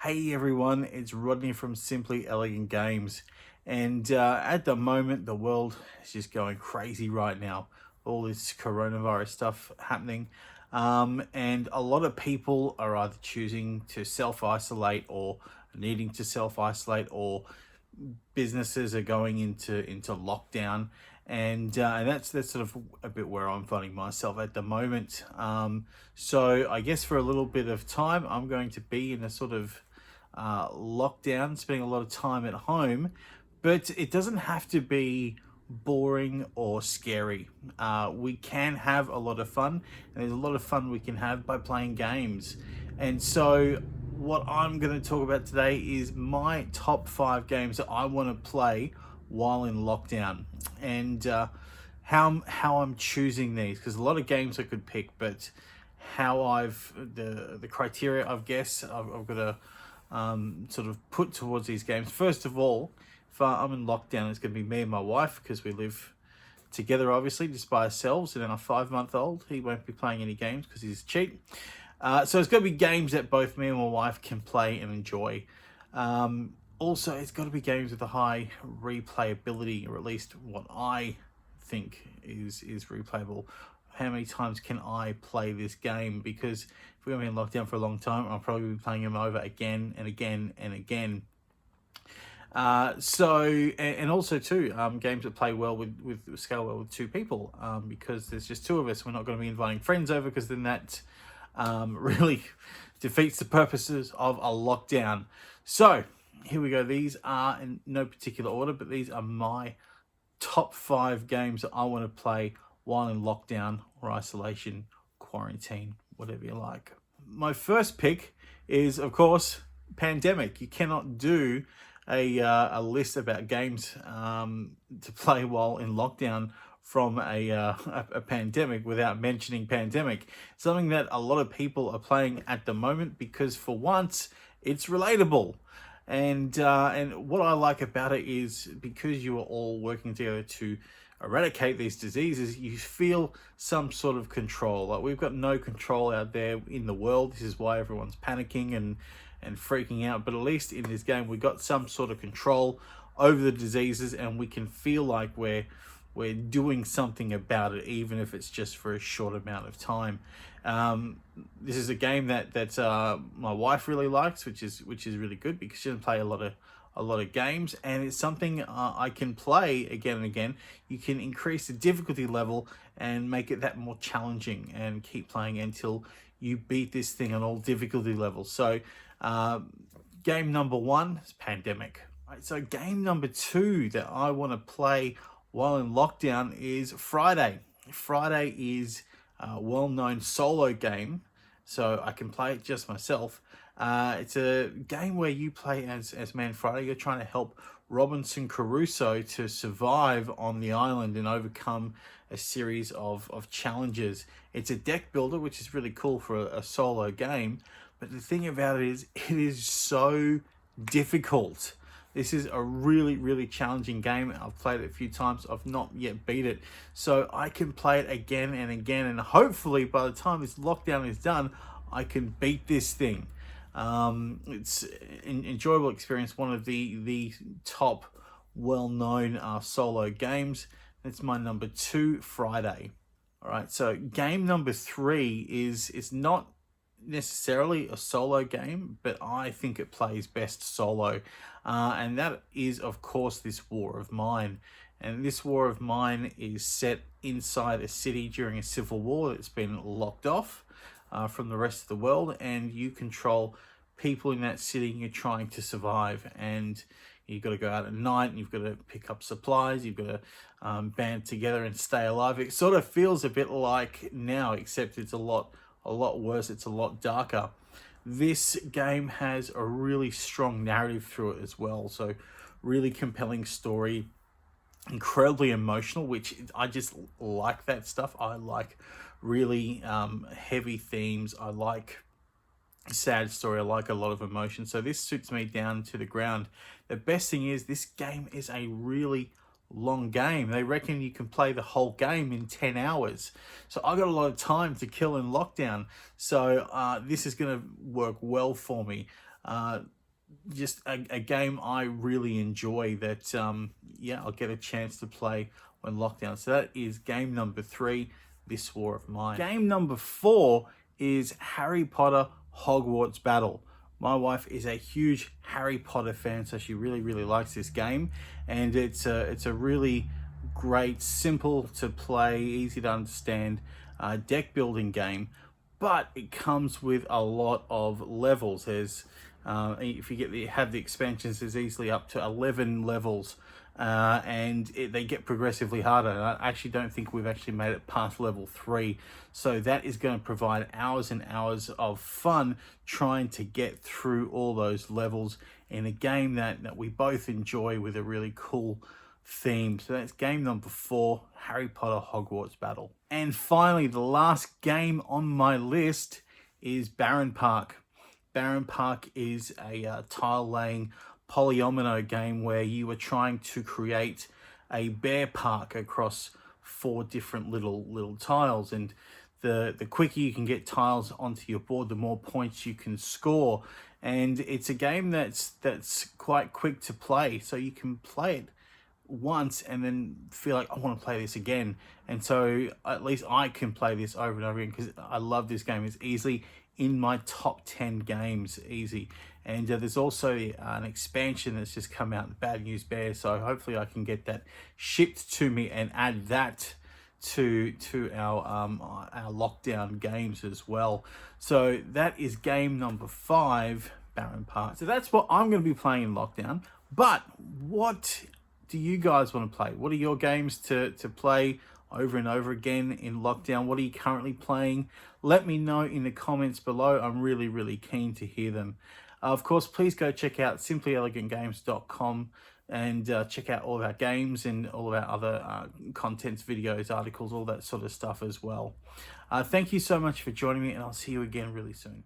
Hey everyone, it's Rodney from Simply Elegant Games. And at the moment, the world is just going crazy right now. All this coronavirus stuff happening. And a lot of people are either choosing to self isolate or needing to self isolate, or businesses are going into lockdown, and that's sort of a bit where I'm finding myself at the moment. So I guess for a little bit of time, I'm going to be in a sort of lockdown, spending a lot of time at home, but it doesn't have to be boring or scary. We can have a lot of fun, and there's a lot of fun we can have by playing games. And so, what I'm going to talk about today is my top 5 games that I want to play while in lockdown, and how I'm choosing these, because a lot of games I could pick, but how the criteria I've got to sort of put towards these games. First of all, if I'm in lockdown, it's going to be me and my wife, because we live together, obviously, just by ourselves. And then our 5-month-old, he won't be playing any games because he's cheap. So it's got to be games that both me and my wife can play and enjoy. Also, it's got to be games with a high replayability, or at least what I think is replayable. How many times can I play this game? Because if we're going to be in lockdown for a long time, I'll probably be playing them over again and again and again. And also too, games that play well with scale well with 2 people, because there's just 2 of us. We're not going to be inviting friends over, because then that really defeats the purposes of a lockdown. So here we go. These are in no particular order, but these are my top 5 games that I want to play while in lockdown or isolation, quarantine, whatever you like. My first pick is, of course, Pandemic. You cannot do a list about games to play while in lockdown from a pandemic without mentioning Pandemic. Something that a lot of people are playing at the moment, because for once it's relatable. And what I like about it is, because you are all working together to eradicate these diseases, you feel some sort of control. Like, we've got no control out there in the world. This is why everyone's panicking and freaking out. But at least in this game, we got some sort of control over the diseases, and we can feel like we're doing something about it, even if it's just for a short amount of time. This is a game that my wife really likes, which is really good, because she doesn't play a lot of games, and it's something I can play again and again. You can increase the difficulty level and make it that more challenging, and keep playing until you beat this thing on all difficulty levels. So game number 1 is Pandemic. Right, so game number 2 that I want to play while in lockdown is Friday. Friday is a well-known solo game, so I can play it just myself. It's a game where you play as Man Friday. You're trying to help Robinson Crusoe to survive on the island and overcome a series of challenges. It's a deck builder, which is really cool for a solo game. But the thing about it is so difficult. This is a really, really challenging game. I've played it a few times. I've not yet beat it. So I can play it again and again. And hopefully by the time this lockdown is done, I can beat this thing. It's an enjoyable experience. One of the top well-known solo games. That's my number 2, Friday. All right. So game number 3 is not necessarily a solo game, but I think it plays best solo, and that is, of course, this War of Mine. And this War of Mine is set inside a city during a civil war that's been locked off from the rest of the world, and you control people in that city, and you're trying to survive. And you've got to go out at night, and you've got to pick up supplies, you've got to band together and stay alive. It sort of feels a bit like Now, except it's a lot worse. It's a lot darker. This game has a really strong narrative through it as well. So really compelling story, incredibly emotional, which I just like that stuff. I like really heavy themes. I like sad story. I like a lot of emotion. So this suits me down to the ground. The best thing is, this game is a really long game. They reckon you can play the whole game in 10 hours. So I got a lot of time to kill in lockdown. So this is going to work well for me. Just a game I really enjoy that, yeah, I'll get a chance to play when lockdown. So that is game number 3, This War of Mine. Game number 4 is Harry Potter Hogwarts Battle. My wife is a huge Harry Potter fan, so she really, really likes this game. And it's a really great, simple to play, easy to understand deck building game. But it comes with a lot of levels. There's if you have the expansions, there's easily up to 11 levels, and they get progressively harder. And I actually don't think we've actually made it past level 3, so that is going to provide hours and hours of fun trying to get through all those levels in a game that we both enjoy with a really cool theme. So that's game number 4, Harry Potter Hogwarts Battle. And finally, the last game on my list is Baron Park. Baron Park is a tile-laying polyomino game where you are trying to create a bear park across 4 different little tiles, and the quicker you can get tiles onto your board, the more points you can score. And it's a game that's quite quick to play, so you can play it once and then feel like I want to play this again. And so at least I can play this over and over again because I love this game. It's easily in my top 10 games, easy. And there's also an expansion that's just come out, Bad News Bear, so hopefully I can get that shipped to me and add that to our lockdown games as well. So that is game number 5, Baron Park. So that's what I'm going to be playing in lockdown. But what do you guys want to play? What are your games to play over and over again in lockdown? What are you currently playing? Let me know in the comments below. I'm really, really keen to hear them. Of course, please go check out simplyelegantgames.com and check out all of our games and all of our other contents, videos, articles, all that sort of stuff as well. Thank you so much for joining me, and I'll see you again really soon.